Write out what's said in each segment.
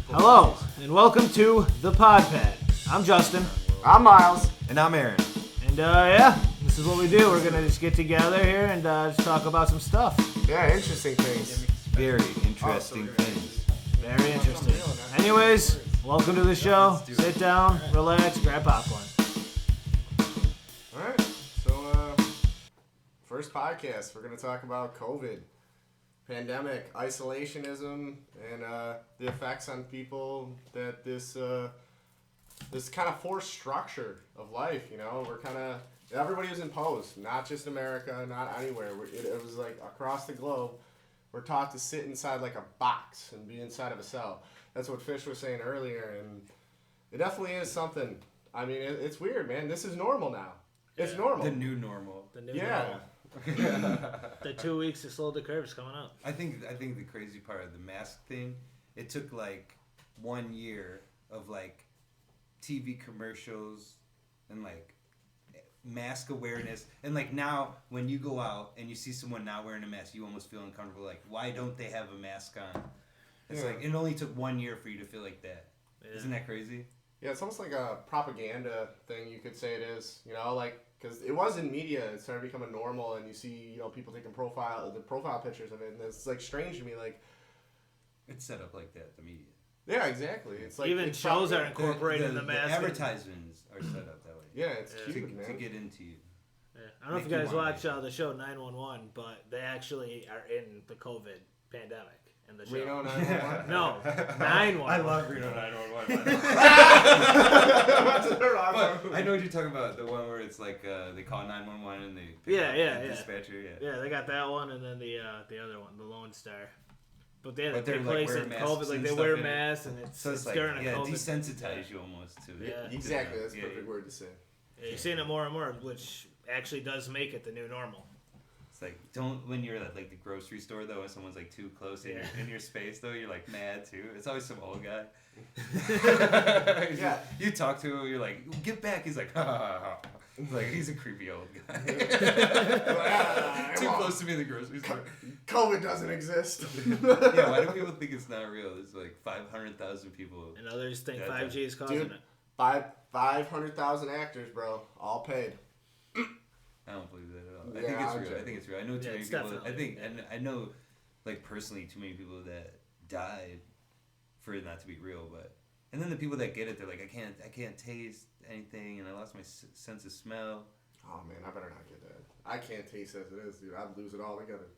Hello, and welcome to the Pod Pad. I'm Justin. I'm Miles. And I'm Aaron. And this is what we do. We're going to just get together here and just talk about some stuff. Yeah, interesting things. Very interesting things. Very interesting. Anyways, welcome to the show. Sit down, relax, grab popcorn. Alright, so first podcast, we're going to talk about COVID, pandemic, isolationism, and the effects on people that this kind of forced structure of life, you know, everybody was imposed, not just America, not anywhere. It was like across the globe. We're taught to sit inside like a box and be inside of a cell. That's what Fish was saying earlier, and it definitely is something. I mean, it's weird, man. This is normal now. It's normal. The new normal. The new normal. The 2 weeks to slow the curve is coming up. I think the crazy part of the mask thing, it took like 1 year of like TV commercials and like mask awareness, and like now when you go out and you see someone not wearing a mask, you almost feel uncomfortable. Like, why don't they have a mask on? It's like it only took 1 year for you to feel like that. Yeah. Isn't that crazy? Yeah, it's almost like a propaganda thing, you could say it is. You know, like, because it was in media, it started becoming normal, and you see, you know, people taking profile pictures of it, and it's like strange to me, like, it's set up like that, the media. Yeah, exactly. It's like even shows are incorporated in the mask. The advertisements are set up that way. Yeah, it's cute, man. To get into you. Yeah. I don't know if you guys watch the show 911, but they actually are in the COVID pandemic. In the show. Reno 911? No, 911. I love Reno 911. I know what you're talking about. The one where it's like they call 911 and they pick up the dispatcher. Yeah, they got that one, and then the other one, the Lone Star. But they like, take place in COVID, like they wear masks, and it's like, during a COVID. Desensitize you almost to it. Yeah, exactly. That's a perfect word to say. Yeah, you're seeing it more and more, which actually does make it the new normal. It's like, don't, when you're at like the grocery store though, and someone's like too close in your space though, you're like mad too. It's always some old guy. Yeah. You talk to him, you're like, get back. He's like, ha ha ha. It's like, he's a creepy old guy. Too close to me in the grocery store. COVID doesn't exist. Yeah, why do people think it's not real? There's like 500,000 people. And others think 5G is causing it. 500,000 actors, bro, all paid. I don't believe that at all. I think it's real. I know too many people. I know, like personally, too many people that died for it not to be real. And then the people that get it, they're like, I can't taste anything, and I lost my sense of smell. Oh man, I better not get that. I can't taste as it is, dude. I'd lose it all together.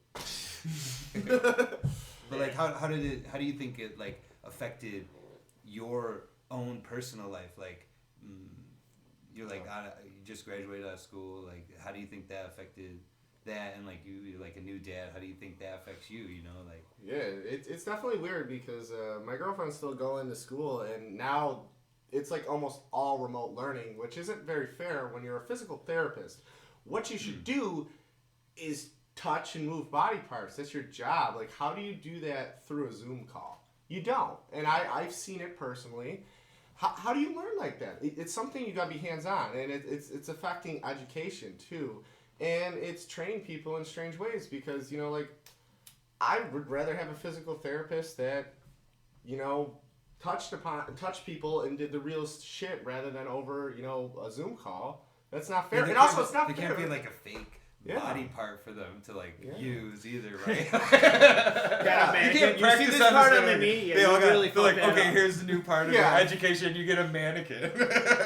But like, how do you think it like affected your own personal life? Like, you're like you just graduated out of school. Like, how do you think that affected that? And like you're like a new dad. How do you think that affects you? You know, like. Yeah, it's definitely weird because my girlfriend's still going to school, and now it's like almost all remote learning, which isn't very fair when you're a physical therapist. What you should do is touch and move body parts. That's your job. Like, how do you do that through a Zoom call? You don't. And I've seen it personally. How do you learn like that? It's something you gotta be hands-on, and it's affecting education too, and it's training people in strange ways because, you know, like, I would rather have a physical therapist that, you know, touched people and did the real shit rather than over, you know, a Zoom call. That's not fair. And also, it's not fair. There can't be like a fake body part for them to like use either, right? You can't practice you see this part on the knee. They all really feel like, okay, here's the new part of your education. You get a mannequin.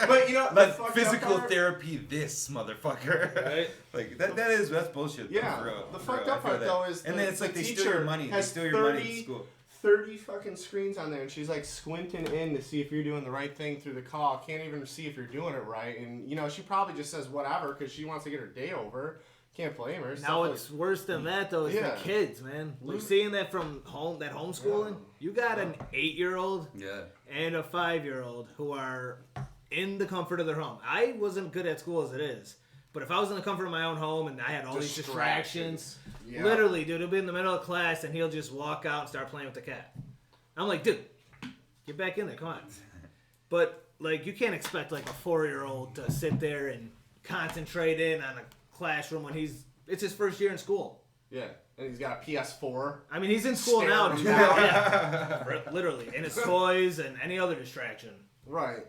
But you know, physical therapy, this motherfucker. Right? Like that's bullshit. Yeah. The fucked up part though is, and then it's like they steal your money. They steal your money in school. 30 fucking screens on there, and she's like squinting in to see if you're doing the right thing through the call. Can't even see if you're doing it right, and you know, she probably just says whatever because she wants to get her day over. Can't blame her. Now what's worse than that though is the kids, man. Like, seeing that from home, that homeschooling. You got an 8-year-old and a 5-year-old who are in the comfort of their home. I wasn't good at school as it is, but if I was in the comfort of my own home and I had all these distractions, literally, dude, he'll be in the middle of class and he'll just walk out and start playing with the cat. I'm like, dude, get back in there, come on. But like, you can't expect like a 4-year-old to sit there and concentrate in on a classroom when it's his first year in school. Yeah. And he's got a PS4. I mean, he's in school now. Yeah. Literally. And his toys and any other distraction. Right.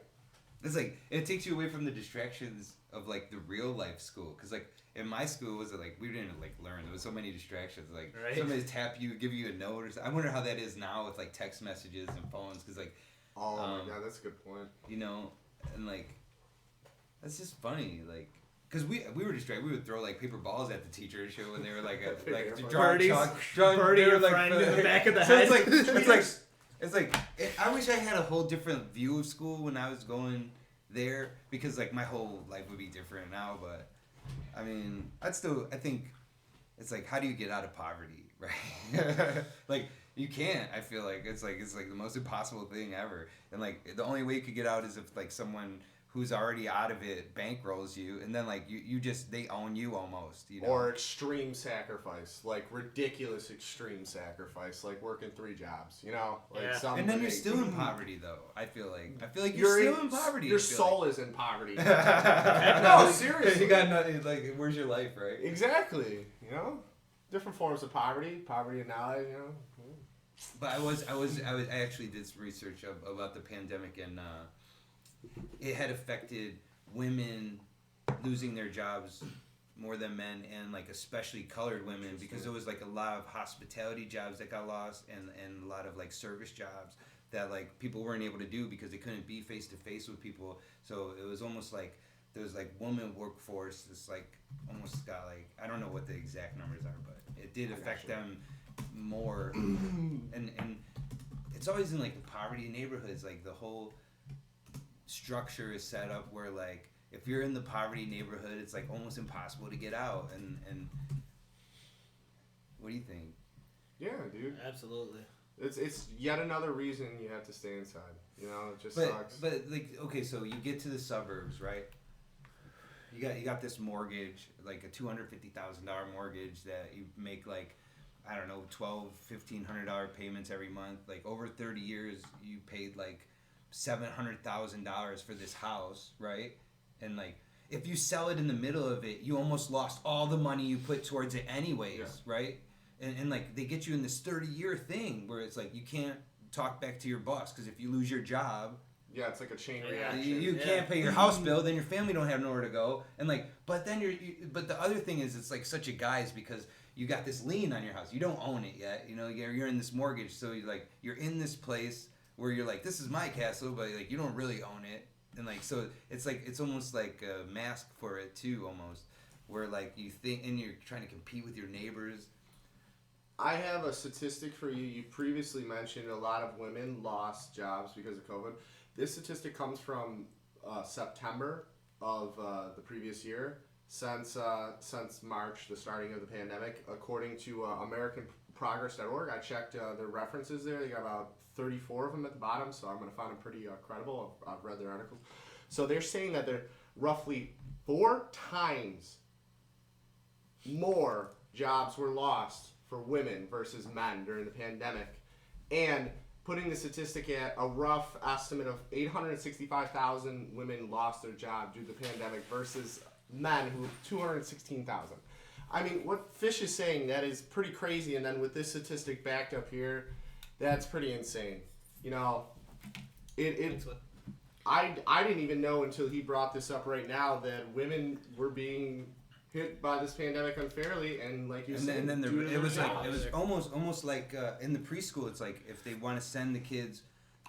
It's like, it takes you away from the distractions of, like, the real life school. Because, like, in my school, was it like, we didn't, like, learn. There was so many distractions. Like, somebody tap you, give you a note. Or something. I wonder how that is now with, like, text messages and phones. Because, like... Oh, my God, that's a good point. You know, and, like, that's just funny. Like... Because we were distracted. We would throw, like, paper balls at the teacher and shit when they were, like, Birdie your friend in the back of the head. It's like, I wish I had a whole different view of school when I was going there. Because, like, my whole life would be different now. But, I mean, I think, it's like, how do you get out of poverty, right? Like, you can't, I feel like. It's like the most impossible thing ever. And, like, the only way you could get out is if, like, someone... who's already out of it bankrolls you, and then like you just they own you almost, you know. Or extreme sacrifice, like ridiculous extreme sacrifice, like working 3 jobs, you know. Like and then you're still in poverty, though. I feel like you're still in poverty. Your soul is in poverty. No, seriously. You got nothing. Like, where's your life, right? Exactly. You know, different forms of poverty and knowledge. You know. But I actually did some research about the pandemic, and it had affected women losing their jobs more than men, and like especially colored women, because there was like a lot of hospitality jobs that got lost, and a lot of like service jobs that like people weren't able to do because they couldn't be face to face with people. So it was almost like there was like woman workforce. This like almost got like, I don't know what the exact numbers are, but it did affect them more. and it's always in like the poverty neighborhoods, like the whole structure is set up where like if you're in the poverty neighborhood, it's like almost impossible to get out. And what do you think? Yeah, dude. Absolutely. It's yet another reason you have to stay inside. You know, it just sucks. But like, okay, so you get to the suburbs, right? You got this mortgage, like a $250,000 mortgage that you make like, I don't know, $1,200-$1,500 payments every month. Like over 30 years, you paid like $700,000 for this house, right? And like, if you sell it in the middle of it, you almost lost all the money you put towards it anyways, right? And like, they get you in this 30-year thing where it's like you can't talk back to your boss because if you lose your job, it's like a chain reaction. You can't pay your house bill, then your family don't have nowhere to go, and like, but then but the other thing is, it's like such a guise because you got this lien on your house, you don't own it yet, you know, you're in this mortgage, so you're in this place where you're like, this is my castle, but like you don't really own it, and like, so it's almost like a mask for it too, almost, where like you think, and you're trying to compete with your neighbors. I have a statistic for you. You previously mentioned a lot of women lost jobs because of COVID. This statistic comes from September of the previous year, since March, the starting of the pandemic. According to AmericanProgress.org, I checked their references there. They got about 34 of them at the bottom, so I'm going to find them pretty credible. I've read their articles. So they're saying that they're roughly 4 times more jobs were lost for women versus men during the pandemic, and putting the statistic at a rough estimate of 865,000 women lost their job due to the pandemic versus men, who 216,000. I mean, what Fish is saying, that is pretty crazy, and then with this statistic backed up here, that's pretty insane. You know, I didn't even know until he brought this up right now that women were being hit by this pandemic unfairly, and like you said, and then it was almost like in the preschool, it's like if they want to send the kids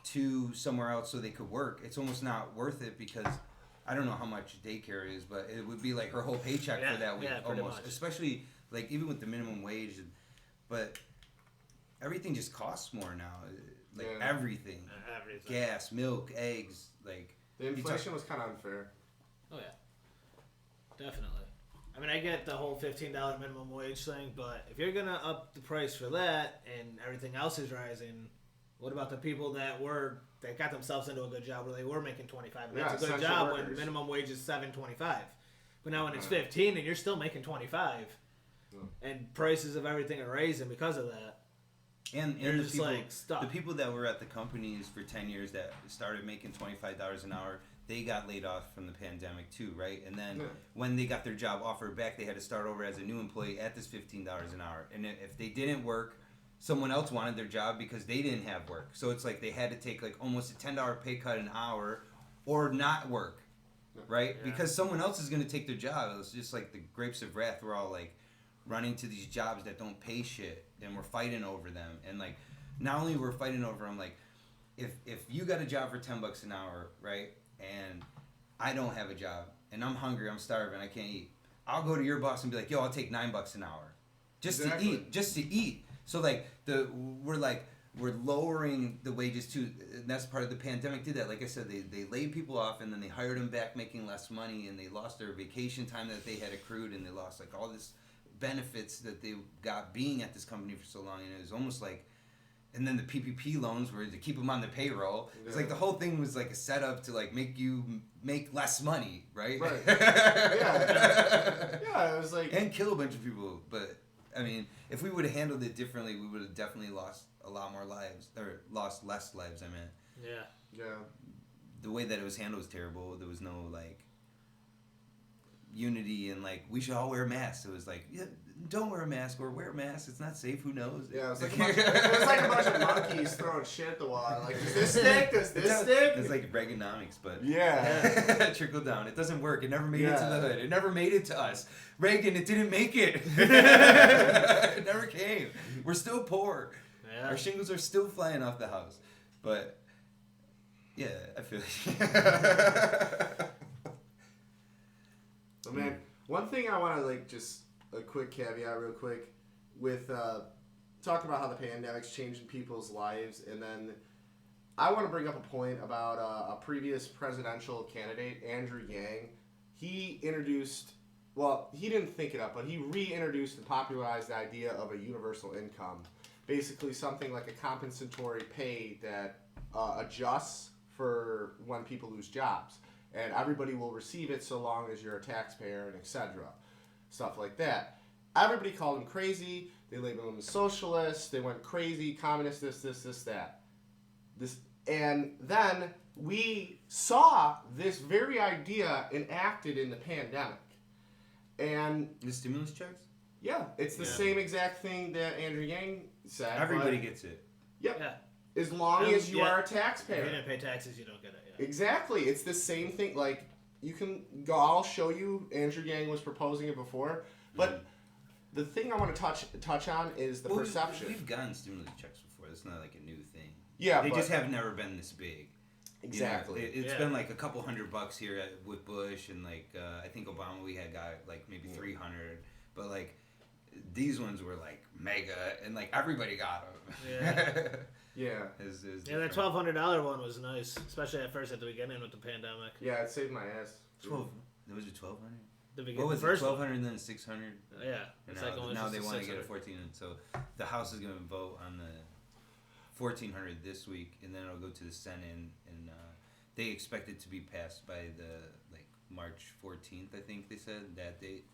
to somewhere else so they could work, it's almost not worth it because I don't know how much daycare is, but it would be like her whole paycheck for that week almost. Much. Especially like even with the minimum wage, but everything just costs more now. Like everything, gas, milk, eggs, like the inflation was kind of unfair. Oh yeah, definitely. I mean, I get the whole $15 minimum wage thing, but if you're going to up the price for that and everything else is rising, what about the people that got themselves into a good job where they were making $25? And that's a good job workers. When minimum wage is $7.25. But now when it's $15 and you're still making $25, and prices of everything are raising because of that. And the people that were at the companies for 10 years that started making $25 an hour, they got laid off from the pandemic too, right? And then when they got their job offered back, they had to start over as a new employee at this $15 an hour. And if they didn't work, someone else wanted their job because they didn't have work. So it's like they had to take like almost a $10 pay cut an hour or not work, right? Yeah. Because someone else is going to take their job. It's just like the grapes of wrath. We're all like running to these jobs that don't pay shit, and we're fighting over them. And like, not only we're fighting over them, like, if you got a job for $10 an hour, right? And I don't have a job, and I'm hungry, I'm starving, I can't eat. I'll go to your boss and be like, yo, I'll take $9 an hour, just to eat. So like we're lowering the wages too. And that's part of the pandemic. Did that? Like I said, they laid people off, and then they hired them back making less money, and they lost their vacation time that they had accrued, and they lost like all this benefits that they got being at this company for so long. And it was almost like. And then the PPP loans were to keep them on the payroll. Yeah. It's like the whole thing was like a setup to like make you make less money, right? Right. Yeah, it was like... And kill a bunch of people. But, I mean, if we would have handled it differently, we would have definitely lost a lot more lives. Or lost less lives, I meant. Yeah. The way that it was handled was terrible. There was no, like, unity and, like, we should all wear masks. It was like, yeah, don't wear a mask or wear a mask. It's not safe. Who knows? Yeah, it was like a bunch of monkeys throwing shit at the wall. Like, does this stick? Does this stick? It's like Reaganomics, but trickle down. It doesn't work. It never made it to the hood. It never made it to us. Reagan, it didn't make it. It never came. We're still poor. Yeah. Our shingles are still flying off the house. But yeah, I feel like. So man, one thing I want to like just a quick caveat real quick with talking about how the pandemic's changing people's lives, and then I want to bring up a point about a previous presidential candidate, Andrew Yang. He introduced, well, he didn't think it up, but he reintroduced and popularized the idea of a universal income. Basically something like a compensatory pay that adjusts for when people lose jobs. And everybody will receive it so long as you're a taxpayer and etc. Stuff like that. Everybody called him crazy. They labeled him a socialist. They went crazy, communist, this, that. And then we saw this very idea enacted in the pandemic. And the stimulus checks? Yeah, it's the same exact thing that Andrew Yang said. Everybody gets it. Yep. Yeah. As long as you are a taxpayer. If you didn't pay taxes, you don't get it. Yeah. Exactly. It's the same thing. Like, you can go, I'll show you, Andrew Yang was proposing it before, but the thing I want to touch on is the perception. We've gotten stimulus checks before. It's not like a new thing. Yeah, they just have never been this big. Exactly. You know, it's been like a couple $100 here with Bush, and like I think Obama we had got like maybe 300, but like these ones were like mega, and like everybody got them. Yeah. Yeah, that $1,200 one was nice, especially at first at the beginning with the pandemic. Yeah, it saved my ass. 12. There was a 1,200. The beginning. What was it? 1,200 and then 600. Yeah. And now they want to get a 1,400. So the House is going to vote on the 1,400 this week, and then it'll go to the Senate, and they expect it to be passed by the like March 14th. I think they said that date.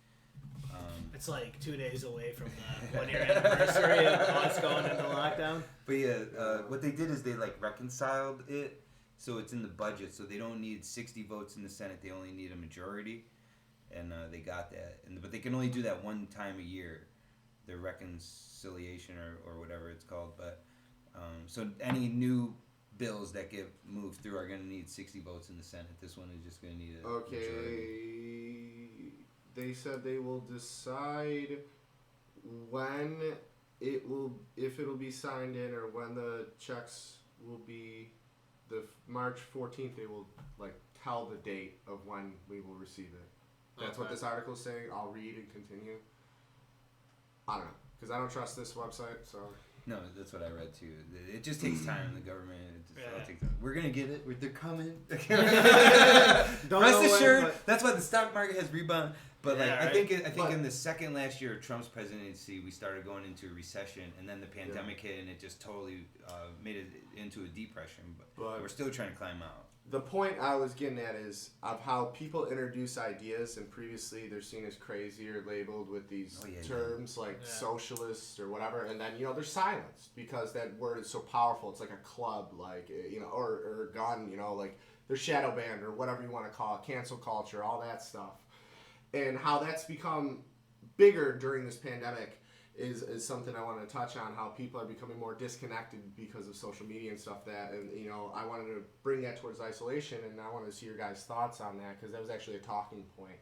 It's like 2 days away from the 1 year anniversary of us going into lockdown. But yeah, what they did is they like reconciled it, so it's in the budget. So they don't need 60 votes in the Senate; they only need a majority, and they got that. But they can only do that one time a year, the reconciliation or whatever it's called. But so any new bills that get moved through are going to need 60 votes in the Senate. This one is just going to need a majority. They said they will decide when if it'll be signed in, or when the checks will be. The March 14th, they will like tell the date of when we will receive it. That's what this article is saying. I'll read and continue. I don't know, because I don't trust this website, so. No, that's what I read too. It just takes time. The government, we're gonna get it. They're coming. Rest assured. That's why the stock market has rebounded. But I think in the second last year of Trump's presidency, we started going into a recession, and then the pandemic hit, and it just totally made it into a depression. But we're still trying to climb out. The point I was getting at is of how people introduce ideas, and previously they're seen as crazy or labeled with these terms like socialists or whatever, and then they're silenced because that word is so powerful. It's like a club, like or a gun, like they're shadow banned or whatever you want to call it, cancel culture, all that stuff. And how that's become bigger during this pandemic is something I want to touch on, how people are becoming more disconnected because of social media and stuff and I wanted to bring that towards isolation, and I wanted to see your guys' thoughts on that because that was actually a talking point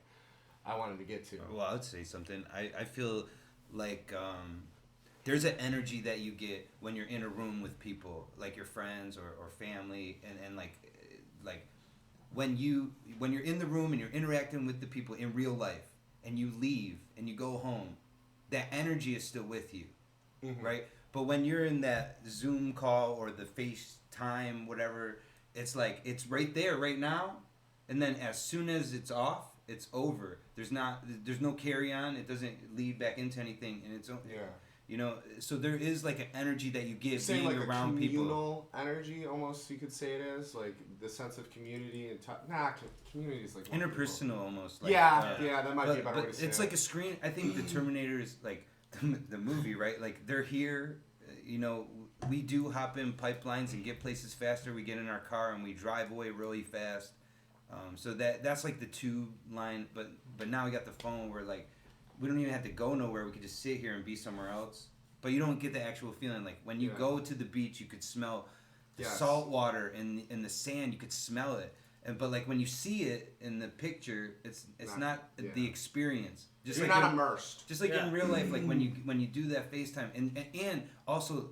I wanted to get to. Well, I would say something. I feel like there's an energy that you get when you're in a room with people, like your friends or family, and like when you're in the room and you're interacting with the people in real life, and you leave and you go home, that energy is still with you, right? But when you're in that Zoom call or the FaceTime, whatever, it's like it's right there, right now, and then as soon as it's off, it's over. There's no carry on. It doesn't lead back into anything, and it's so there is like an energy that you give being like around people. Communal energy, almost you could say it is like the sense of community and community is like interpersonal almost. Like, that might be a better way to say it. It's like a screen. I think the Terminator is like the movie, right? Like they're here. We do hop in pipelines and get places faster. We get in our car and we drive away really fast. So that's like the tube line. But now we got the phone where like we don't even have to go nowhere. We could just sit here and be somewhere else. But you don't get the actual feeling. Like when you go to the beach, you could smell the salt water and the sand. You could smell it. But like when you see it in the picture, it's not the experience. Just You're like not immersed. Just like in real life, like when you do that FaceTime, and also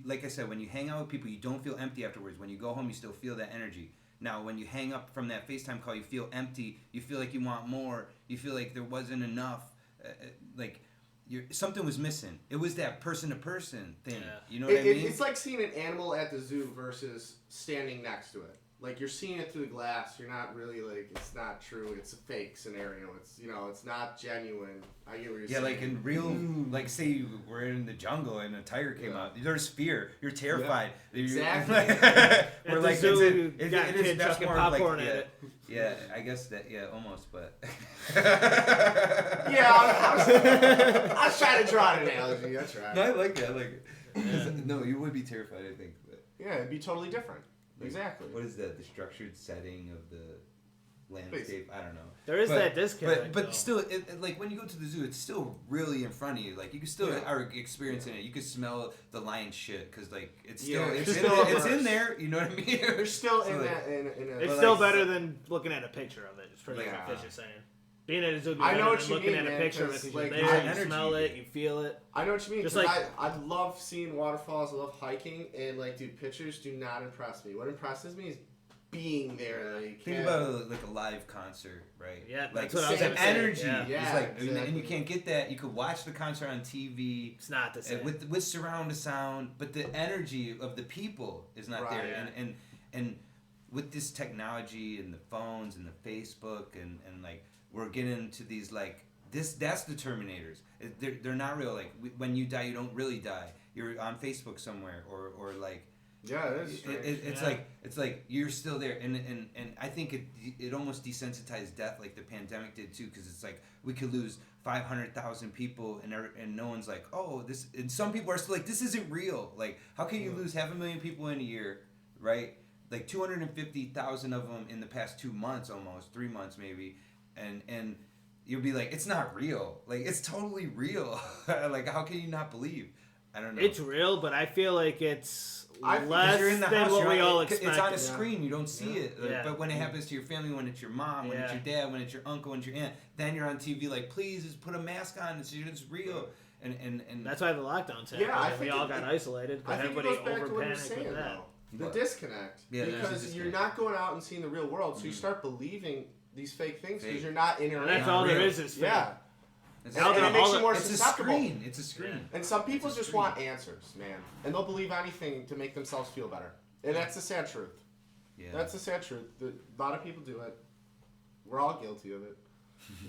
like I said, when you hang out with people, you don't feel empty afterwards. When you go home, you still feel that energy. Now, when you hang up from that FaceTime call, you feel empty. You feel like you want more. You feel like there wasn't enough. Something was missing. It was that person-to-person thing. Yeah. You know what I mean? It's like seeing an animal at the zoo versus standing next to it. Like you're seeing it through the glass. You're not really like it's not true. It's a fake scenario. It's it's not genuine. I get what you're saying. Yeah, like in real, like say we're in the jungle and a tiger came out. There's fear. You're terrified. Yeah. Exactly. We're like it is that's more popcorn at it. Yeah, I guess that. Yeah, almost, but. I was trying to draw an analogy. That's right. No, I like it. No, you would be terrified. I think. But. Yeah, it'd be totally different. Exactly. What is that? The structured setting of the landscape? I don't know. There is that disconnect. But still, like when you go to the zoo, it's still really in front of you. Like you can still are experiencing it. You can smell the lion shit because like it's in there. You know what I mean? You're still in that. It's still better than looking at a picture of it. It's pretty like what Fish is saying. Being at a zoo, I know what you looking mean, at a picture of it because like, you're there, you smell it, you feel it. I know what you mean. Just like I love seeing waterfalls. I love hiking, and like, dude, pictures do not impress me. What impresses me is being there. Like, think about like a live concert, right? Yeah, like that's what I was gonna say. Energy. Yeah, it's like, exactly. and you can't get that. You could watch the concert on TV. It's not the same with surround sound, but the energy of the people is not there. Yeah. And with this technology and the phones and the Facebook and like. We're getting into these like that's the Terminators. They're not real. Like when you die, you don't really die. You're on Facebook somewhere or like it is strange. It's like you're still there. And I think it almost desensitized death like the pandemic did too, because it's like we could lose 500,000 people and no one's like, oh, this. And some people are still like, this isn't real. Like how can you lose 500,000 people in a year, right? Like 250,000 of them in the past 2 months, almost 3 months maybe. And you'll be like, it's not real. Like, it's totally real. Like, how can you not believe? I don't know. It's real, but I feel like it's less you're in the than house, what we all expect. It's on a screen. You don't see it. Yeah. But when it happens to your family, when it's your mom, when it's your dad, when it's your uncle, when it's your aunt, then you're on TV like, please, just put a mask on. It's real. And that's why the lockdown's happened. Yeah, I think we all got isolated. I think everybody it goes back to what you're saying, with that. The disconnect. Yeah, because you're not going out and seeing the real world, so you start believing these fake things because you're not interacting. And that's all there is fake. Yeah. And it makes you more susceptible. It's a screen. Yeah. And some people just want answers, man. And they'll believe anything to make themselves feel better. And that's the sad truth. Yeah. That's the sad truth. A lot of people do it. We're all guilty of it.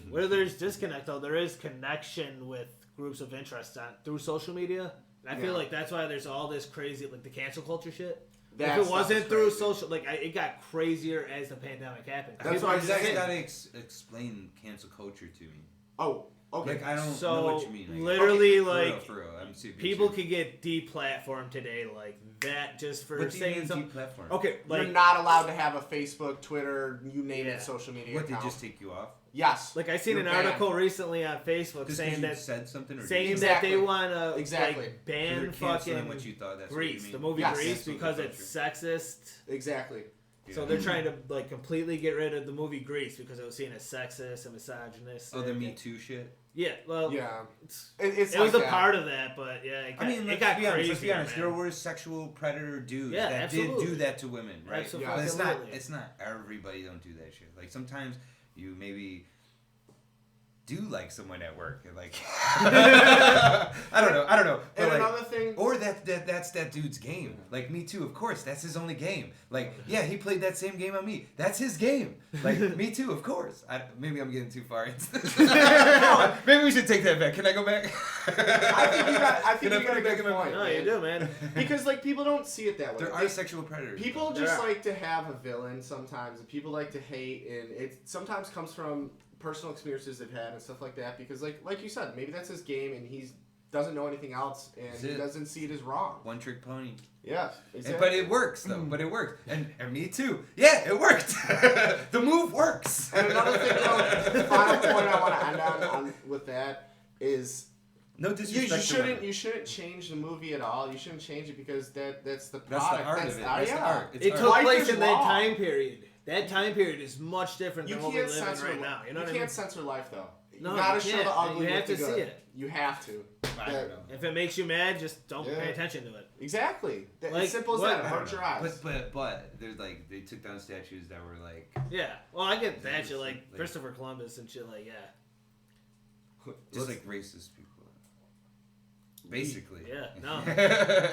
where there's disconnect though, there is connection with groups of interest through social media. And I feel like that's why there's all this crazy, like the cancel culture shit. If it wasn't through social, like it got crazier as the pandemic happened. That's why you guys gotta explain cancel culture to me. Oh, okay. Like I don't know what you mean. Like, literally, for real. I'm people could get deplatformed today, like that, just for saying something. Deplatformed? Okay, like you're not allowed to have a Facebook, Twitter, you name it, social media. What account. They just take you off? Yes. Like I seen an article recently on Facebook just saying that said something, or that they want to like ban fucking what you thought. That's Grease, what you the mean. movie Grease, because it's sexist. Exactly. So they're trying to like completely get rid of the movie Grease because it was seen as sexist and misogynist. Oh, the Me Too shit. Yeah, well, yeah, it was a part of that, but yeah, it got crazy. Let's be honest. There were sexual predator dudes that did do that to women, right? Absolutely. But it's not everybody don't do that shit. Like sometimes you maybe do like someone at work, and like I don't know. But and like, another thing, or that's that dude's game. Like Me Too, of course, that's his only game. Like he played that same game on me. That's his game. Like Me Too, of course. Maybe I'm getting too far into this. Maybe we should take that back. Can I go back? I think you got a good point. No, you do, man. Because like people don't see it that way. There are sexual predators. People just like to have a villain sometimes, and people like to hate, and it sometimes comes from personal experiences they've had and stuff like that. Because like you said, maybe that's his game, and he doesn't know anything else, and he doesn't see it as wrong. One trick pony. Yeah, exactly. But it works though. But it worked, and Me Too. Yeah, it worked. The move works. And another thing, the final point I want to end on with that is. No disrespect. You shouldn't change the movie at all. You shouldn't change it because that's the product. That's the art of it. That's the art. It took place in that time period. That time period is much different than what we live in right now. You know what I mean? You can't censor life though. You No, gotta you show the ugly. You have to see it. You have to. I don't know. If it makes you mad, just don't pay attention to it. Exactly. Like, as simple as that. It hurts your eyes. But there's like they took down statues that were like. Yeah. Well, I get that shit, like Christopher Columbus and shit, like just like racist people. Basically. Yeah. No.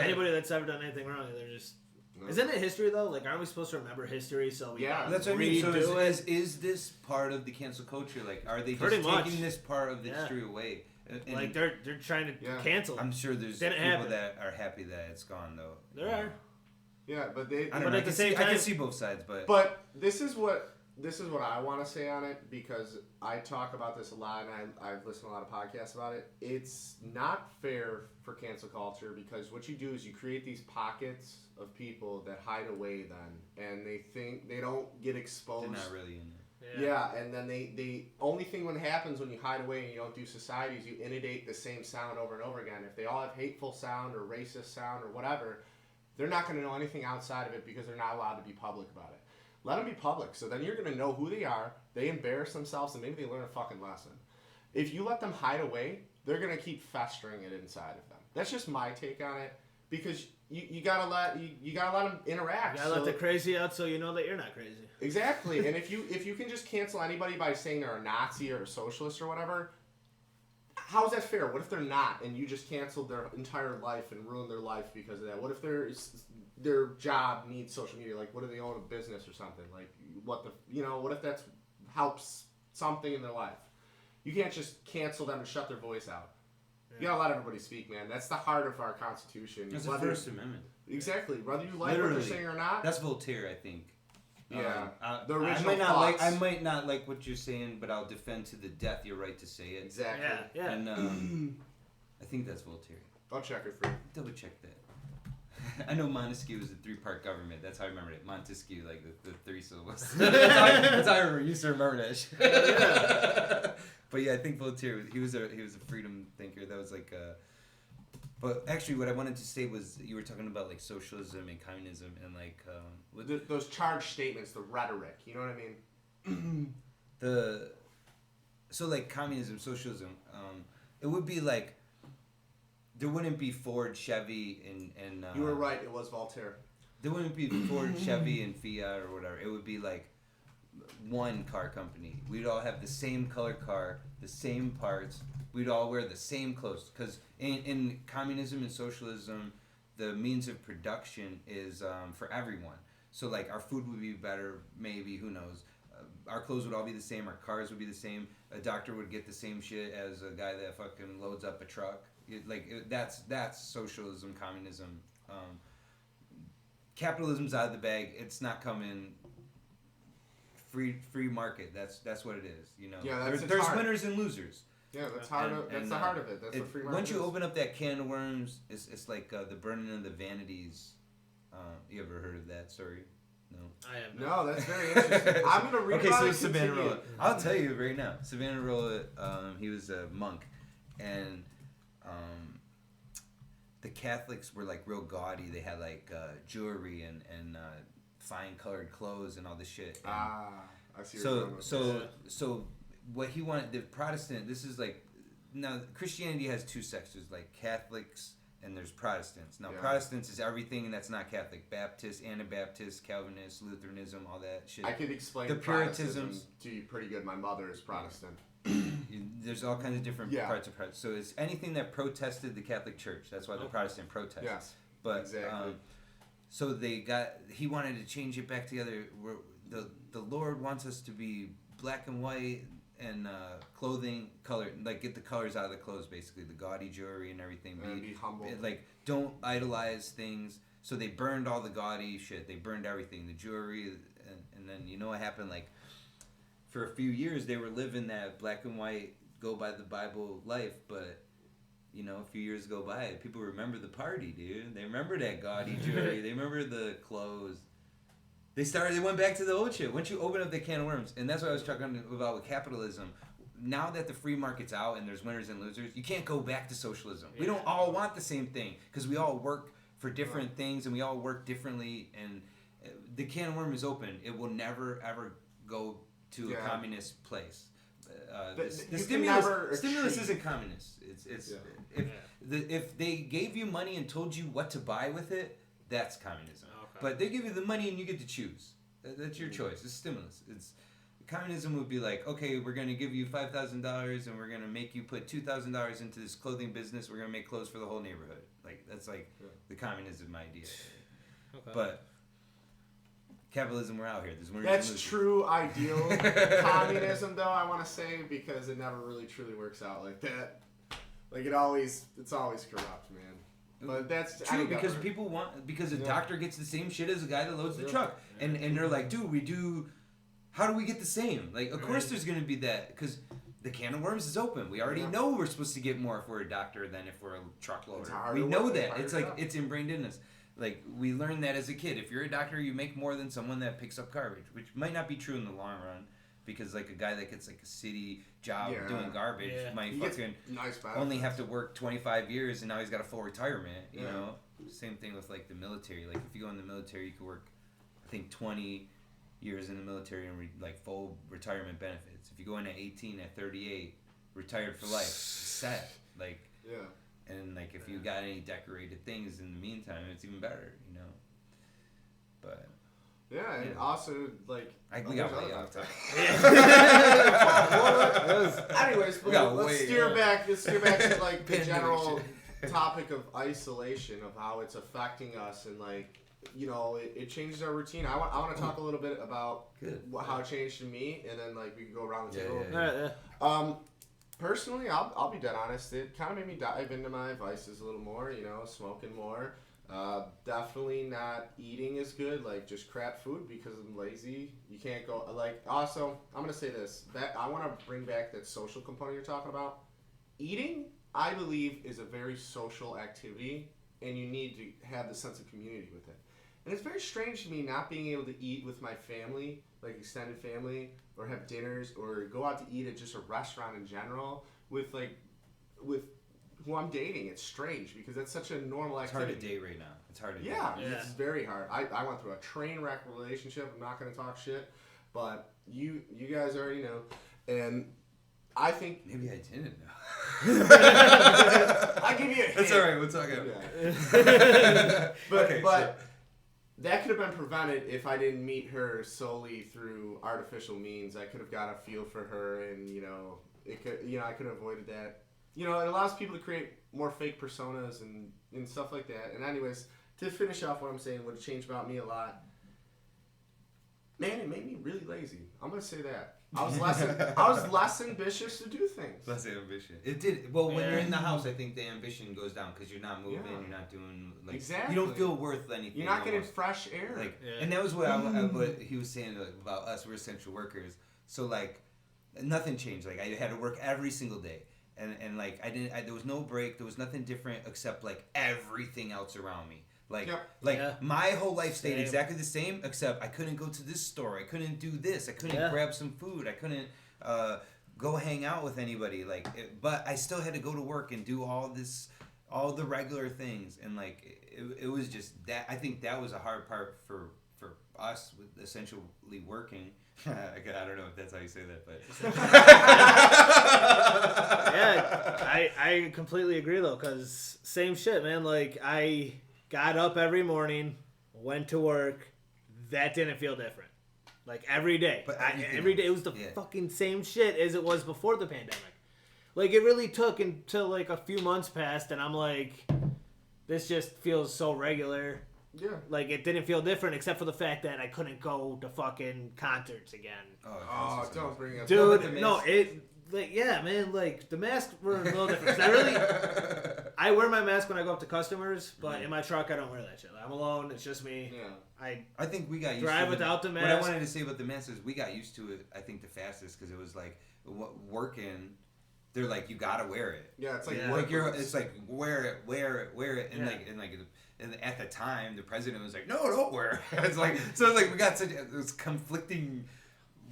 Anybody that's ever done anything wrong, they're just. No. Isn't it history though? Like, aren't we supposed to remember history? So we that's what I mean. So is this part of the cancel culture? Like, are they just taking this part of the history away? And like they're trying to cancel. I'm sure there's people that are happy that it's gone though. There are. Yeah, but at the same time, I can see both sides, but this is what I want to say on it, because I talk about this a lot, and I've listened to a lot of podcasts about it. It's not fair for cancel culture, because what you do is you create these pockets of people that hide away then, and they think they don't get exposed. They're not really in it. Yeah, and then they only thing when happens when you hide away and you don't do society is you inundate the same sound over and over again. If they all have hateful sound or racist sound or whatever, they're not going to know anything outside of it because they're not allowed to be public about it. Let them be public, so then you're going to know who they are, they embarrass themselves, and maybe they learn a fucking lesson. If you let them hide away, they're going to keep festering it inside of them. That's just my take on it, because you gotta let them interact. You gotta let the crazy out so you know that you're not crazy. Exactly, and if you can just cancel anybody by saying they're a Nazi or a socialist or whatever, how is that fair? What if they're not, and you just canceled their entire life and ruined their life because of that? What if their job needs social media? Like, what if they own a business or something? Like, what if that helps something in their life? You can't just cancel them and shut their voice out. You gotta let everybody speak, man. That's the heart of our Constitution. It's the First Amendment. Exactly. Whether you like what they're saying or not. That's Voltaire, I think. Yeah. The original thoughts. I might not like what you're saying, but I'll defend to the death your right to say it. Exactly. Yeah. And I think that's Voltaire. I'll check it for you. Double check that. I know Montesquieu was a 3-part government. That's how I remember it. Montesquieu, like the 3 syllables. That's how I used to remember that shit. Yeah. But yeah, I think Voltaire, he was a freedom thinker. That was like but actually what I wanted to say was, you were talking about like socialism and communism and like those charged statements, the rhetoric, you know what I mean? So like communism, socialism, it would be like there wouldn't be Ford, Chevy, and you were right, it was Voltaire. There wouldn't be Ford, Chevy, and Fiat or whatever. It would be like one car company. We'd all have the same color car, the same parts. We'd all wear the same clothes. Because in communism and socialism, the means of production is for everyone. So like our food would be better, maybe, who knows. our clothes would all be the same. Our cars would be the same. A doctor would get the same shit as a guy that fucking loads up a truck. That's socialism, communism. Capitalism's out of the bag. It's not coming. Free market. That's what it is. You know. Yeah, there's winners and losers. Yeah, that's hard. That's the heart of it. That's what free market Once you is. open up that can of worms, it's like the burning of the vanities. You ever heard of that story? No. I have not. No, that's very interesting. I'm gonna read about it. Okay, so Savonarola. I'll tell you right now. Savonarola, he was a monk, and the Catholics were like real gaudy. They had like jewelry and fine colored clothes and all this shit. And I see. So what he wanted, the Protestant. This is like now Christianity has two sectors, like Catholics. And there's Protestants. Now, Protestants is everything that's not Catholic. Baptist, Anabaptist, Calvinist, Lutheranism, all that shit. I could explain the Puritanism to you pretty good. My mother is Protestant. There's all kinds of different parts of Protestant. So it's anything that protested the Catholic Church. That's why the Protestant protest. Yes, but, exactly. So he wanted to change it back together. The Lord wants us to be black and white and clothing color, like get the colors out of the clothes, basically the gaudy jewelry and everything. Be humble. Like don't idolize things. So they burned all the gaudy shit. They burned everything, the jewelry, and then you know what happened? Like for a few years they were living that black and white, go by the Bible life, but you know a few years go by, people remember the party, dude. They remember that gaudy jewelry. They remember the clothes. They went back to the old shit. Once you open up the can of worms, and that's what I was talking about with capitalism. Now that the free market's out and there's winners and losers, you can't go back to socialism. Yeah. We don't all want the same thing because we all work for different things and we all work differently. And the can of worms is open. It will never ever go to a communist place. The stimulus isn't communist. If they gave you money and told you what to buy with it, that's communism. But they give you the money and you get to choose. That's your choice. It's stimulus. Communism would be like, okay, we're going to give you $5,000 and we're going to make you put $2,000 into this clothing business. We're going to make clothes for the whole neighborhood. Like that's like the communism idea. Okay. But capitalism, we're out here. That's true ideal communism, though. I want to say because it never really truly works out like that. Like it's always corrupt, man. But that's true because a doctor gets the same shit as a guy that loads the truck, and they're like, dude, how do we get the same? Like, of course there's gonna be that because the can of worms is open. We already know we're supposed to get more if we're a doctor than if we're a truck loader. We know that. It's like it's ingrained in us. Like we learned that as a kid. If you're a doctor, you make more than someone that picks up garbage, which might not be true in the long run. Because like a guy that gets like a city job doing garbage might fucking only have to work 25 years and now he's got a full retirement, you know? Same thing with like the military. Like if you go in the military, you could work, I think 20 years in the military and like full retirement benefits. If you go in at 18, at 38, retired for life, set. Like, and like if you got any decorated things in the meantime, it's even better, you know? But... Yeah, and also, like... we got way off topic. Anyways, let's steer back to, like, the general topic of isolation, of how it's affecting us, and, like, you know, it changes our routine. I want to talk a little bit about how it changed to me, and then, like, we can go around the table. Personally, I'll be dead honest, it kind of made me dive into my vices a little more, you know, smoking more. Definitely not eating as good, like just crap food because I'm lazy. You can't go, like, also, I'm going to say this, I want to bring back that social component you're talking about. Eating, I believe, is a very social activity, and you need to have the sense of community with it. And it's very strange to me not being able to eat with my family, like extended family, or have dinners, or go out to eat at just a restaurant in general with who I'm dating. It's strange because that's such a normal activity. It's hard to date right now. It's hard to date. Yeah, it's very hard. I went through a train wreck relationship. I'm not going to talk shit, but you guys already know. And I think... Maybe I didn't know. I'll give you a hint. That's all right. We'll talk about it. But that could have been prevented if I didn't meet her solely through artificial means. I could have got a feel for her, and, you know, I could have avoided that. You know, it allows people to create more fake personas and stuff like that. And anyways, to finish off what I'm saying, what changed about me a lot, Man, it made me really lazy. I'm gonna say that. I was less ambitious to do things. Less ambition. It did. Well, when you're in the house, I think the ambition goes down because you're not moving. You're not doing like. Exactly. You don't feel worth anything. You're not getting fresh air. Like, and that was what what he was saying about us. We're essential workers. So like, nothing changed. Like I had to work every single day, and like there was no break. There was nothing different except like everything else around me. Like, my whole life stayed exactly the same, except I couldn't go to this store. I couldn't do this. I couldn't grab some food. I couldn't go hang out with anybody. Like, but I still had to go to work and do all the regular things. And like, it was just that. I think that was a hard part for us with essentially working. I don't know if that's how you say that, but yeah, I completely agree though, cause same shit, man. Like I got up every morning, went to work. That didn't feel different. Like every day. But every day it was the fucking same shit as it was before the pandemic. Like it really took until like a few months passed and I'm like, this just feels so regular. Yeah. Like it didn't feel different except for the fact that I couldn't go to fucking concerts again. Oh, don't bring up. Dude, no, like, yeah, man, like, the masks were a little different. I wear my mask when I go up to customers, but in my truck, I don't wear that shit. I'm alone. It's just me. Yeah. I think we got used drive to without the mask. What I wanted to say about the mask is we got used to it, I think, the fastest, because it was, like, working, they're like, you gotta wear it. Yeah, it's like, it's like, wear it. And at the time, the president was like, no, don't wear it. It's like, so it's like, we got it was conflicting.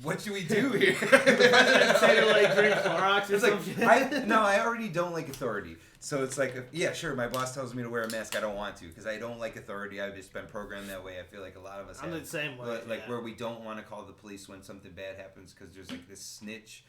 What should we do here? The president say to like drink Clorox or something. I already don't like authority. So it's like, yeah, sure, my boss tells me to wear a mask. I don't want to because I don't like authority. I've just been programmed that way. I feel like a lot of us I'm the same way. Like where we don't want to call the police when something bad happens because there's like this snitch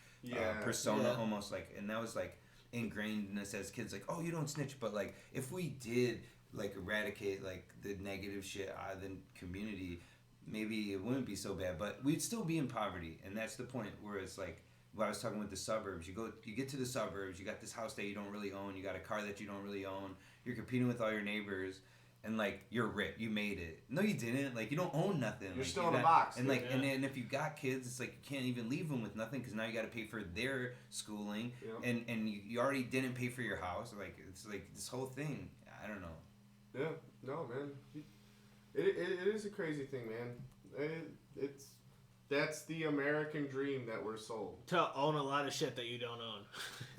persona almost like, and that was like ingrained in us as kids. Like, oh, you don't snitch, but like if we did like eradicate like the negative shit out of the community, maybe it wouldn't be so bad, but we'd still be in poverty, and that's the point where it's like, when I was talking with the suburbs, you get to the suburbs, you got this house that you don't really own, you got a car that you don't really own, you're competing with all your neighbors, and like, you're rich, you made it. No, you didn't, like, you don't own nothing. You're like, still in a box. And like, and if you got kids, it's like, you can't even leave them with nothing, because now you got to pay for their schooling, and you already didn't pay for your house, like, it's like, this whole thing, I don't know. Yeah, no, man. It is a crazy thing, man. That's the American dream that we're sold. To own a lot of shit that you don't own.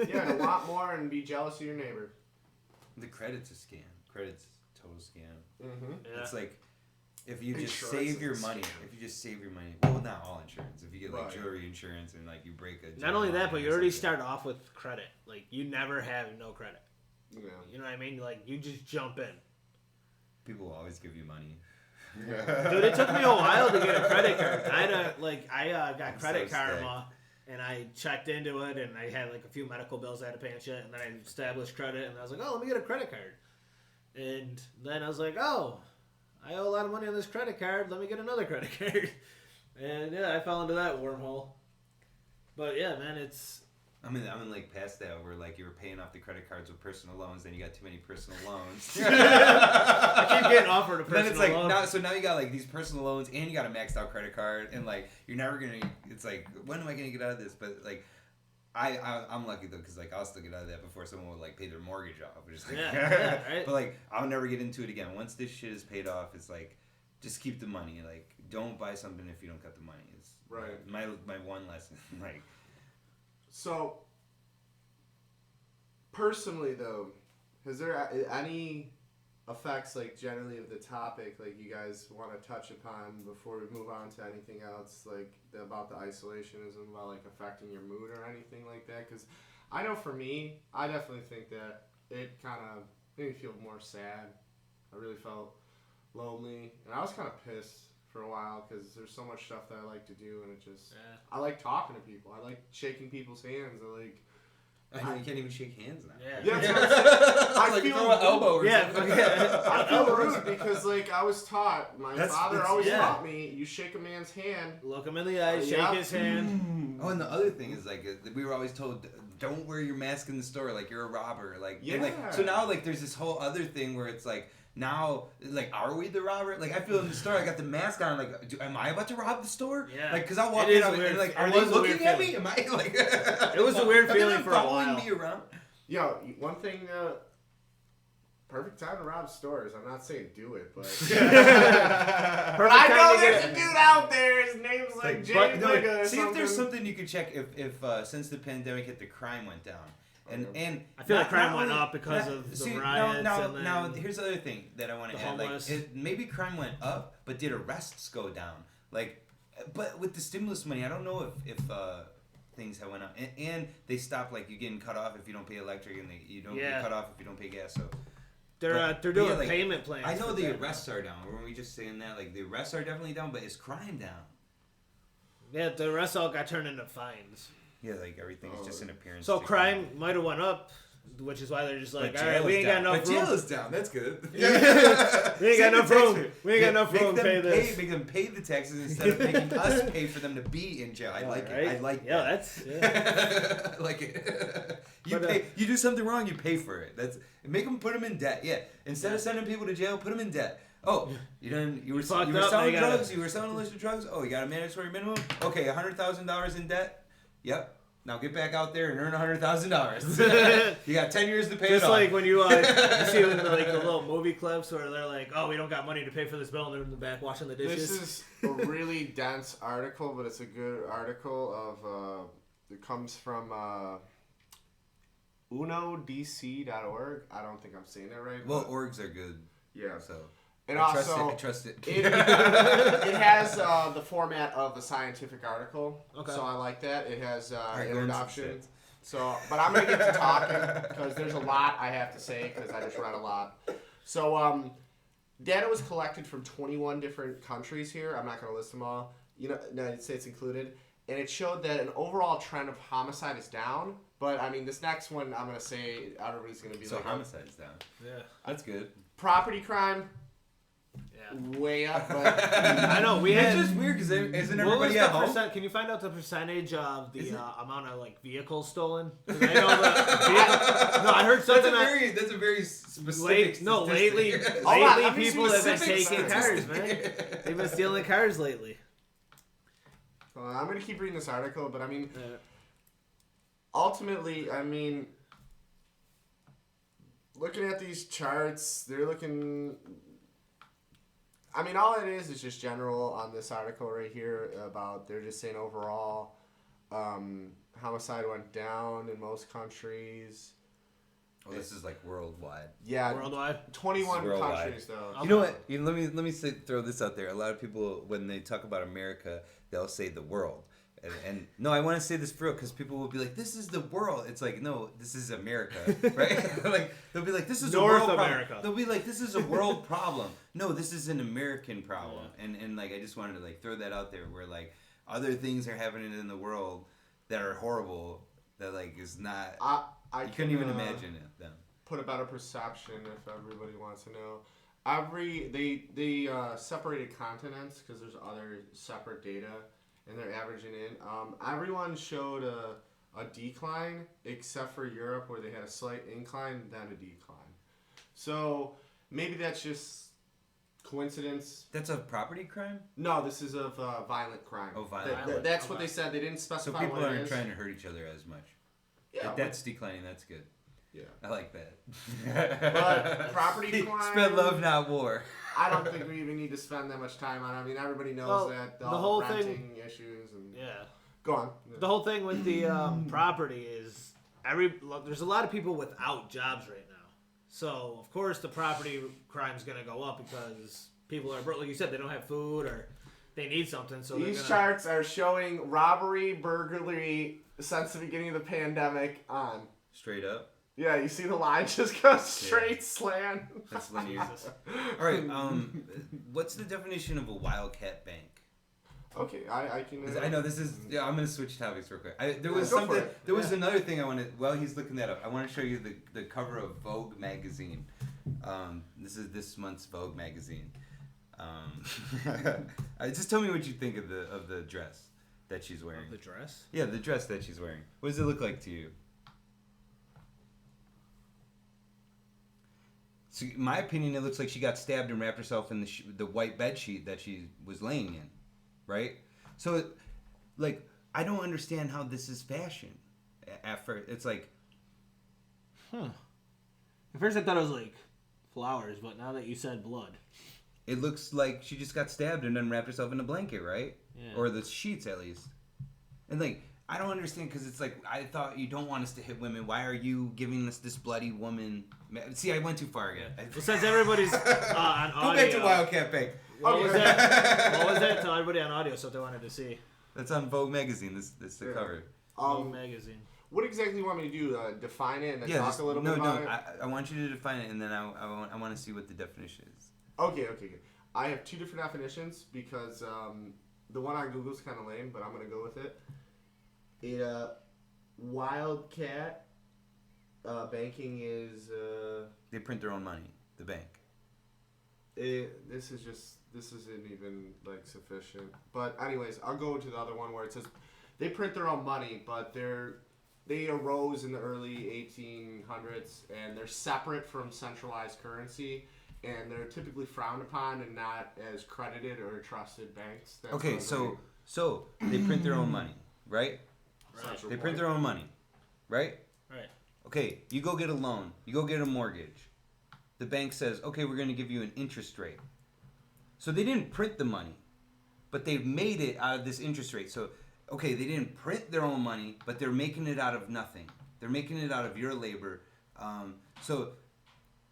Yeah, and a lot more and be jealous of your neighbor. The credit's a scam. Credit's a total scam. Mm-hmm. Yeah. It's like, if you just save your money, well, not all insurance. If you get like jewelry insurance and like you break a... Not only that, but you already start off with credit. Like, you never have no credit. Yeah. You know what I mean? Like, you just jump in. People will always give you money. Dude, it took me a while to get a credit card. I got credit karma, and I checked into it, and I had like a few medical bills I had to pay and shit, and then I established credit, and I was like, oh, let me get a credit card. And then I was like, oh, I owe a lot of money on this credit card, let me get another credit card. And yeah, I fell into that wormhole. But yeah, man, it's... I'm in like past that where like you were paying off the credit cards with personal loans, then you got too many personal loans. I keep getting offered a personal then it's like loan. now you got like these personal loans and you got a maxed out credit card, and like you're never gonna. It's like, when am I gonna get out of this? But like I'm lucky though, because like I'll still get out of that before someone would like pay their mortgage off. Which is like, right? But like I'll never get into it again. Once this shit is paid off, it's like just keep the money. Like don't buy something if you don't got the money. It's my one lesson. Like. So, personally though, has there any effects, like generally of the topic, like you guys want to touch upon before we move on to anything else, like about the isolationism, about like affecting your mood or anything like that? Because I know for me, I definitely think that it kind of made me feel more sad. I really felt lonely, and I was kind of pissed for a while because there's so much stuff that I like to do, and it just I like talking to people. I like shaking people's hands. You can't even shake hands now. Yeah, that's what I'm saying. I like feel throw an elbow or something. I feel rude because like I was taught. My father always taught me: you shake a man's hand, look him in the eye, shake his hand. Oh, and the other thing is like we were always told, don't wear your mask in the store, like you're a robber. Like, and, like so now like there's this whole other thing where it's like, now, like, are we the robber? Like, I feel in the store, I got the mask on. Like, am I about to rob the store? Yeah. Like, because I walk in and like, are they looking at me? Am I like? It was a weird feeling for a while. Following me around. Yo, one thing. Perfect time to rob stores. I'm not saying do it, but I know there's a dude out there. His name's like Jay. See if there's something you could check if since the pandemic hit, the crime went down. And I feel like crime went up because of the riots. Now, here's the other thing that I want to add. Like, maybe crime went up, but did arrests go down? Like, but with the stimulus money, I don't know if things have went up. And they stopped, like, you getting cut off if you don't pay electric, and you don't get cut off if you don't pay gas. So they're doing payment plans. I know the arrests are down. Were we just saying that? Like, the arrests are definitely down, but is crime down? Yeah, the arrests all got turned into fines. Yeah, like everything is just an appearance. So crime might have went up, which is why they're just like, all right, we ain't got enough room. Jail is down. That's good. we ain't got enough room. We ain't got enough room to pay this. Make them pay the taxes instead of making us pay for them to be in jail. I like it. I like that. I like it. You do something wrong, you pay for it. Make them put them in debt. Yeah. Instead of sending people to jail, put them in debt. Oh, you were selling drugs. You were selling illicit drugs. Oh, you got a mandatory minimum. Okay, $100,000 in debt. Yep. Now get back out there and earn $100,000. You got 10 years to pay it off. Just like when you see in the little movie clips where they're like, "Oh, we don't got money to pay for this bill," and they're in the back washing the dishes. This is a really dense article, but it's a good article of. It comes from unodc.org. I don't think I'm saying that right. Well, orgs are good. Yeah. So. And I trust it. It has the format of a scientific article, so I like that. It has introduction. So, but I'm gonna get to talking because there's a lot I have to say because I just read a lot. So, data was collected from 21 different countries here. I'm not gonna list them all. United States included, and it showed that an overall trend of homicide is down. But I mean, this next one I'm gonna say everybody's gonna be so like, homicide's down. Yeah, that's good. Property crime. Way up, but I know it's just weird because isn't everybody at home? Can you find out the percentage of the amount of vehicles stolen? I know no, I heard something. That's a very specific. Lately people have been taking cars, man. They've been stealing cars lately. I'm gonna keep reading this article, but I mean, ultimately, I mean, looking at these charts, they're looking. I mean, all it is just general on this article right here about they're just saying overall homicide went down in most countries. Oh, this is like worldwide. Yeah, worldwide. 21 countries though. You know what? Let me throw this out there. A lot of people when they talk about America, they'll say the world. And no, I want to say this for real because people will be like, "This is the world." It's like, no, this is America, right? Like they'll be like, "This is North a world America." Problem. They'll be like, "This is a world problem." No, this is an American problem. Yeah. And like I just wanted to throw that out there where like other things are happening in the world that are horrible that is not. You couldn't even imagine it then. Put a better perception if everybody wants to know. They separated continents because there's other separate data. And they're averaging in. Everyone showed a decline except for Europe where they had a slight incline, then a decline. So maybe that's just coincidence. That's of property crime? No, this is of violent crime. Oh, violent. That's what they said. They didn't specify. So people aren't trying to hurt each other as much. Yeah, if that's declining. That's good. Yeah, I like that. But property crime. Spread love, not war. I don't think we even need to spend that much time on it. I mean, everybody knows that the whole renting issues and Go on. Yeah. The whole thing with the property is there's a lot of people without jobs right now. So of course the property crime's gonna go up because people are like you said they don't have food or they need something. So these charts are showing robbery, burglary since the beginning of the pandemic on straight up. Yeah, you see the line just go straight slant. That's linear. All right. What's the definition of a Wildcat Bank? Okay, I can. I know this is. Yeah, I'm gonna switch topics real quick. There was something. There was another thing I wanted. While he's looking that up, I want to show you the cover of Vogue magazine. This is this month's Vogue magazine. Just tell me what you think of the dress that she's wearing. Of the dress? Yeah, the dress that she's wearing. What does it look like to you? So, in my opinion, it looks like she got stabbed and wrapped herself in the white bed sheet that she was laying in, right? So, like, I don't understand how this is fashion. At first, it's like, At first, I thought it was like flowers, but now that you said blood, it looks like she just got stabbed and then wrapped herself in a blanket, right? Yeah. Or the sheets, at least. And like, I don't understand, because it's like, I thought you don't want us to hit women. Why are you giving us this bloody woman? See, I went too far again. Well, since everybody's on audio, go back to Wildcat Bank. What was that? Tell everybody on audio so they wanted to see. That's on Vogue magazine. This the cover. Vogue magazine. What exactly do you want me to do? Define it and then talk a little bit about it? I want you to define it, and then I want to see what the definition is. Okay. I have two different definitions because the one on Google is kind of lame, but I'm gonna go with it. Wildcat banking is they print their own money. The bank. This isn't even like sufficient. But anyways, I'll go to the other one where it says they print their own money, but they arose in the early 1800s and they're separate from centralized currency, and they're typically frowned upon and not as credited or trusted banks. That's okay, so they print their own money, right? They print their own money, right? Right. Okay, you go get a loan. You go get a mortgage. The bank says, okay, we're going to give you an interest rate. So they didn't print the money, but they've made it out of this interest rate. So, okay, they didn't print their own money, but they're making it out of nothing. They're making it out of your labor. And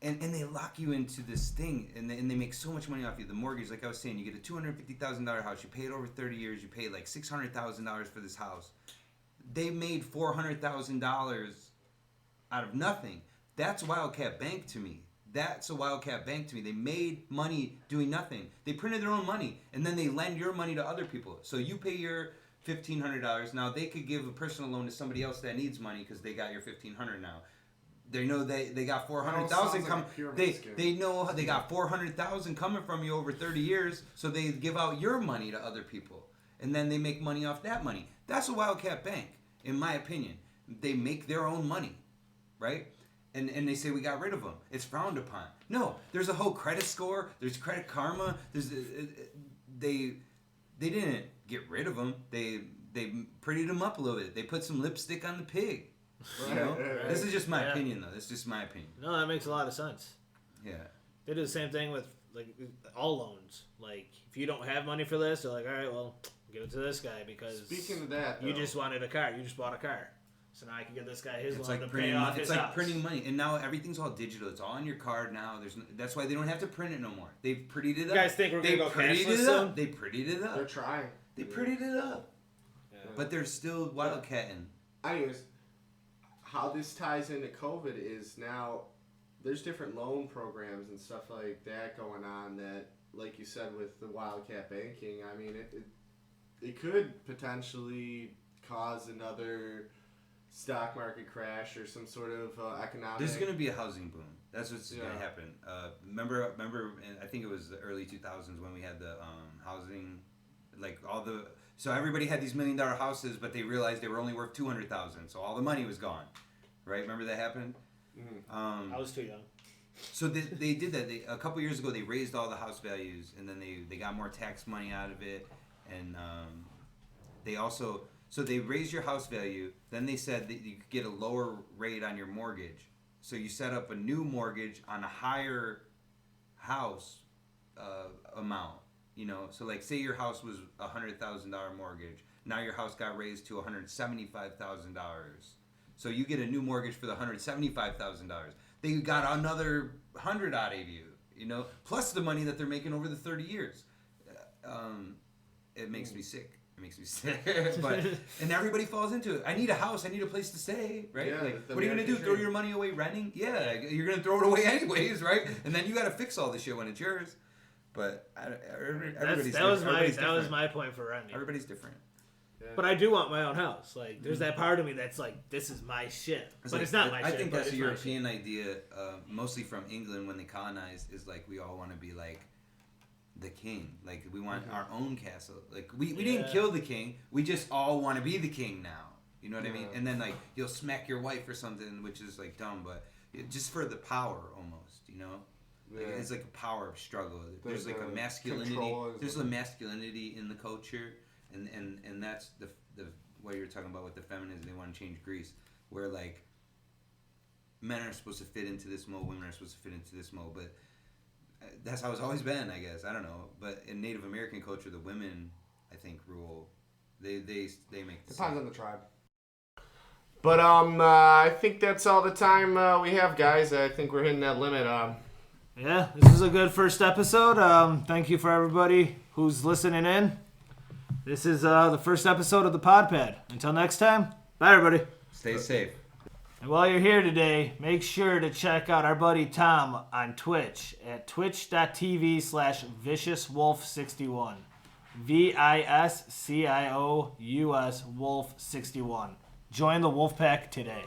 they lock you into this thing, and they make so much money off you. The mortgage, like I was saying, you get a $250,000 house. You pay it over 30 years. You pay like $600,000 for this house. They made $400,000 out of nothing. That's Wildcat Bank to me. That's a Wildcat Bank to me. They made money doing nothing. They printed their own money, and then they lend your money to other people. So you pay your $1,500. Now they could give a personal loan to somebody else that needs money because they got your $1,500 now. They know they got $400,000 coming. They know they got $400,000 coming from you over 30 years, so they give out your money to other people, and then they make money off that money. That's a Wildcat Bank, in my opinion. They make their own money, right? And they say we got rid of them. It's frowned upon. No, there's a whole credit score. There's Credit Karma. They didn't get rid of them. They prettied them up a little bit. They put some lipstick on the pig. You know, this is just my opinion, though. This is just my opinion. No, that makes a lot of sense. Yeah. They do the same thing with like all loans. Like if you don't have money for this, they're like, all right, well, give it to this guy because speaking of that, you just wanted a car. You just bought a car. So now I can give this guy his loan like to pay off his house. It's like printing money, and now everything's all digital. It's all on your card now. That's why they don't have to print it no more. They've prettied it up. You guys think we're gonna go cashless soon? They prettied it up. They're trying. They prettied it up. Yeah. But they're still wildcatting. Anyways, how this ties into COVID is now there's different loan programs and stuff like that going on that, like you said, with the Wildcat Banking, I mean, it could potentially cause another stock market crash or some sort of economic... There's going to be a housing boom. That's what's going to happen. Remember, I think it was the early 2000s when we had the housing, like all the... So everybody had these $1 million houses, but they realized they were only worth $200,000, so all the money was gone. Right? Remember that happened? Mm-hmm. I was too young. So they did that. A couple years ago, they raised all the house values, and then they got more tax money out of it, and they also... So they raised your house value. Then they said that you could get a lower rate on your mortgage. So you set up a new mortgage on a higher house amount. You know, so like say your house was $100,000 mortgage. Now your house got raised to $175,000. So you get a new mortgage for the $175,000. They got another $100,000 out of you. You know, plus the money that they're making over the 30 years. It makes me sick. It makes me sick. And everybody falls into it. I need a house. I need a place to stay, right? Yeah, like, what are you going to do? Throw your money away renting? Yeah, you're going to throw it away anyways, right? And then you got to fix all this shit when it's yours. But that was my point for renting. Everybody's different. Yeah. But I do want my own house. Like, there's that part of me that's like, this is my shit. But it's not my shit. I think that's a European idea, mostly from England when they colonized, is like we all want to be like the king. Like we want our own castle. Like we didn't kill the king. We just all want to be the king now. You know what I mean? And then like you'll smack your wife or something, which is like dumb, but just for the power almost. You know? It's like a power struggle. There's like a masculinity. There's a masculinity in the culture, and that's the what you're talking about with the feminism. They want to change Greece, where like men are supposed to fit into this mold, women are supposed to fit into this mold, but that's how it's always been, I guess. I don't know, but in Native American culture, the women, I think, rule. They make depends on the tribe. But I think that's all the time we have, guys. I think we're hitting that limit. Yeah, this is a good first episode. Thank you for everybody who's listening in. This is the first episode of the Podpad. Until next time, bye everybody. Stay safe. And while you're here today, make sure to check out our buddy Tom on Twitch at twitch.tv/ViciousWolf61. VISCIOUS Wolf61. Join the Wolfpack today.